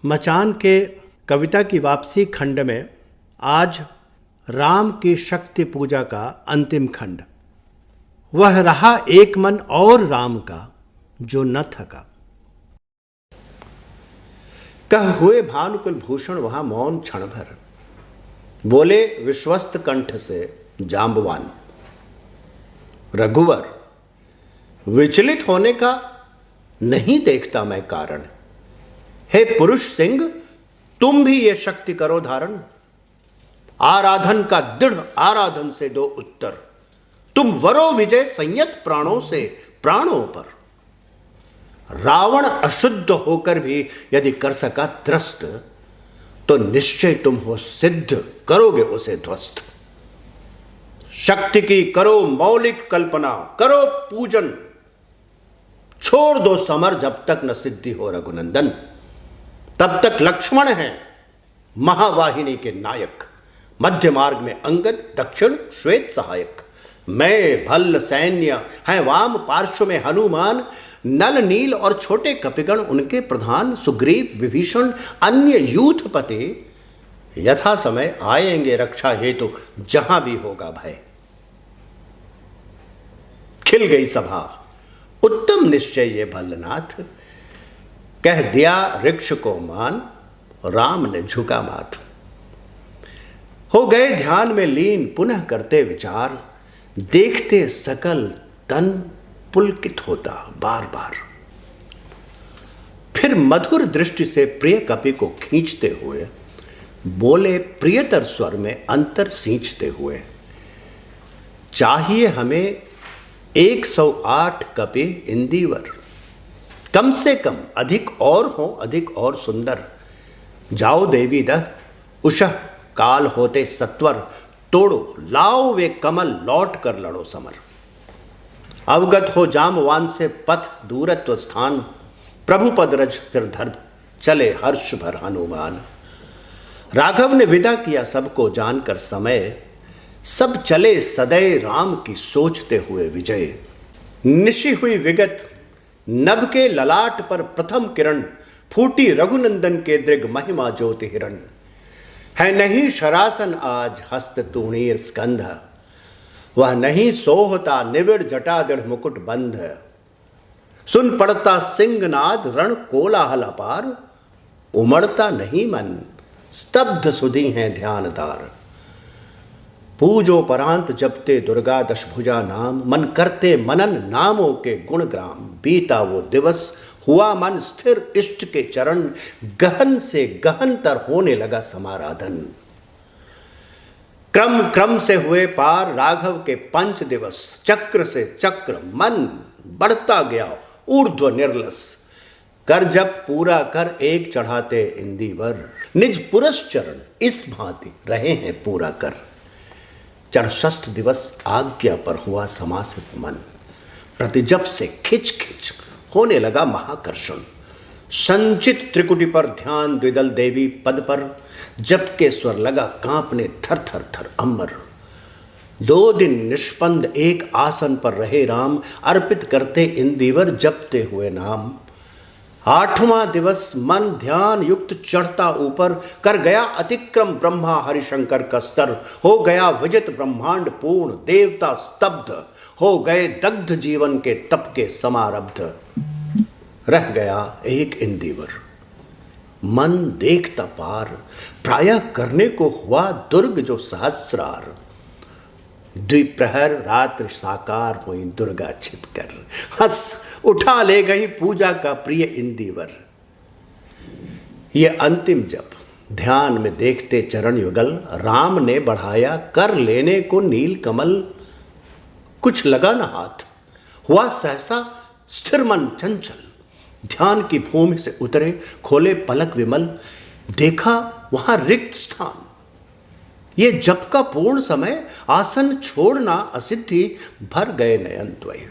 मचान के कविता की वापसी खंड में आज राम की शक्ति पूजा का अंतिम खंड। वह रहा एक मन और राम का जो न थका। कह हुए भानुकुल भूषण वहां मौन क्षण भर, बोले विश्वस्त कंठ से जांबवान। रघुवर, विचलित होने का नहीं देखता मैं कारण। हे पुरुष सिंह, तुम भी ये शक्ति करो धारण। आराधन का दृढ़ आराधन से दो उत्तर। तुम वरो विजय संयत प्राणों से प्राणों पर। रावण अशुद्ध होकर भी यदि कर सका त्रस्त, तो निश्चय तुम हो सिद्ध, करोगे उसे ध्वस्त। शक्ति की करो मौलिक कल्पना, करो पूजन। छोड़ दो समर जब तक न सिद्धि हो रघुनंदन। तब तक लक्ष्मण हैं महावाहिनी के नायक। मध्य मार्ग में अंगद, दक्षिण श्वेत सहायक। मैं भल्ल सैन्य हैं वाम पार्श्व में हनुमान। नल नील और छोटे कपिगण उनके प्रधान। सुग्रीव विभीषण अन्य यूथपति, यथा समय आएंगे रक्षा हेतु जहां भी होगा भय। खिल गई सभा, उत्तम निश्चय ये भल्लनाथ। कह दिया ऋक्ष को मान, राम ने झुका माथ। हो गए ध्यान में लीन, पुनः करते विचार। देखते सकल तन पुलकित होता बार बार। फिर मधुर दृष्टि से प्रिय कपि को खींचते हुए बोले प्रियतर स्वर में अंतर सींचते हुए। चाहिए हमें 108 कपि इंदिवर। कम से कम अधिक और हो, अधिक और सुंदर। जाओ देवी दह उषः काल होते सत्वर। तोड़ो लाओ वे कमल, लौट कर लड़ो समर। अवगत हो जामवान से पथ दूरत्व स्थान। प्रभु पद रज सिर धर चले हर्ष भर हनुमान। राघव ने विदा किया सबको जानकर समय। सब चले सदैव राम की सोचते हुए विजय। निशि हुई विगत नभ के ललाट पर प्रथम किरण। फूटी रघुनंदन के दृग महिमा ज्योति हिरण। है नहीं शरासन आज हस्त तूणीर स्कंध। वह नहीं सोहता निविड़ जटा दृढ़ मुकुट बंध। सुन पड़ता सिंहनाद रण कोलाहल अपार। उमड़ता नहीं मन, स्तब्ध सुधी हैं ध्यानदार। पूजो परांत जपते दुर्गा दशभुजा नाम। मन करते मनन नामों के गुण ग्राम। बीता वो दिवस हुआ मन स्थिर इष्ट के चरण। गहन से गहनतर होने लगा समाराधन। क्रम क्रम से हुए पार राघव के 5 दिवस। चक्र से चक्र मन बढ़ता गया ऊर्ध्व निर्लस। कर जब पूरा कर एक चढ़ाते इंदिवर। निज पुरस चरण इस भांति रहे हैं पूरा कर। चढ़ दिवस आज्ञा पर हुआ समासित मन। प्रतिजप से खिच खिच होने लगा महाकर्षण। संचित त्रिकुटी पर ध्यान द्विदल देवी पद पर। जप के स्वर लगा कांपने थर थर थर अंबर। 2 दिन निष्पंद एक आसन पर रहे राम। अर्पित करते इंदिवर जपते हुए नाम। 8वां दिवस मन ध्यान युक्त चढ़ता ऊपर। कर गया अतिक्रम ब्रह्मा हरिशंकर का स्तर। हो गया विजित ब्रह्मांड पूर्ण, देवता स्तब्ध। हो गए दग्ध जीवन के तप के समारब्ध। रह गया एक इंदिवर, मन देखता पार। प्रायः करने को हुआ दुर्ग जो सहस्रार। द्विप्रहर रात्रि साकार हुई दुर्गा छिपकर। हंस उठा ले गई पूजा का प्रिय इंदिवर। ये अंतिम जप ध्यान में देखते चरण युगल। राम ने बढ़ाया कर लेने को नील कमल। कुछ लगा न हाथ, हुआ सहसा स्थिर मन चंचल। ध्यान की भूमि से उतरे, खोले पलक विमल। देखा वहां रिक्त स्थान। ये जप का पूर्ण समय, आसन छोड़ना असिद्धि। भर गए नयन द्वय।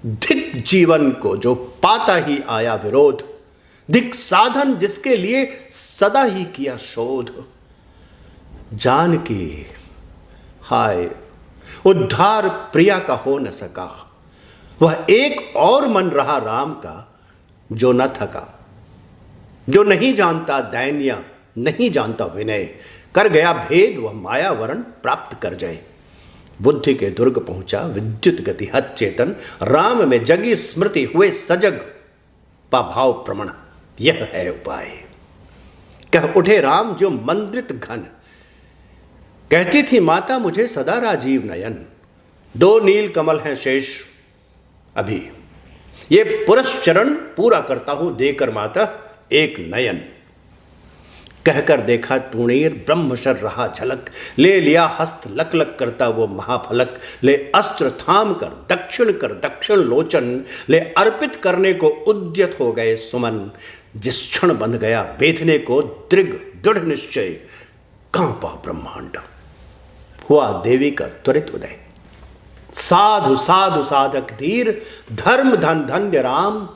धिक जीवन को जो पाता ही आया विरोध। धिक साधन जिसके लिए सदा ही किया शोध। जानकी हाय उद्धार प्रिया का हो न सका। वह एक और मन रहा राम का जो न थका। जो नहीं जानता दैन्य, नहीं जानता विनय, कर गया भेद वह माया वरण प्राप्त कर जाए। बुद्धि के दुर्ग पहुंचा विद्युत गति हत चेतन, राम में जगी स्मृति हुए सजग, पाभाव प्रमण यह है उपाय। कह उठे राम जो मंद्रित घन, कहती थी माता मुझे सदा राजीव नयन। दो नील कमल हैं शेष अभी, ये पुरस्चरण पूरा करता हूं देकर माता एक नयन। कहकर देखा तूणीर ब्रह्मशर रहा झलक, ले लिया हस्त लक लक करता वो महाफलक। ले अस्त्र थाम कर दक्षिण लोचन, ले अर्पित करने को उद्यत हो गए सुमन। जिस क्षण बंध गया बेधने को दृढ़ दृढ़ निश्चय, कांपा ब्रह्मांड हुआ देवी का त्वरित उदय। साधु साधु साधक धीर, धर्म धन धन्य राम,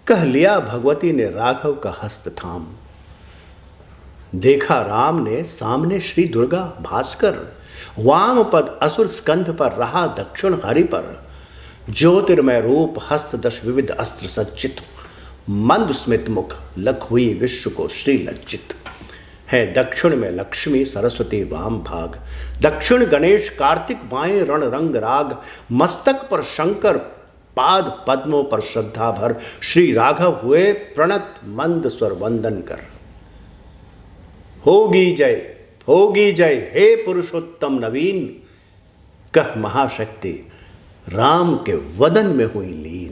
कह लिया भगवती ने राघव का हस्त थाम। देखा राम ने सामने श्री दुर्गा भास्कर, वाम पद असुर स्कंध पर रहा दक्षिण हरि पर। ज्योतिर्मय रूप हस्त दश विविध अस्त्र सज्जित, मंद स्मित मुख लख हुई विश्व को श्री लज्जित। है दक्षिण में लक्ष्मी सरस्वती वाम भाग, दक्षिण गणेश कार्तिक बाएं रण रंग राग। मस्तक पर शंकर पाद पद्मों पर श्रद्धा भर, श्री राघव हुए प्रणत मंद स्वर वंदन कर। होगी जय हे पुरुषोत्तम नवीन, कह महाशक्ति राम के वदन में हुई लीन।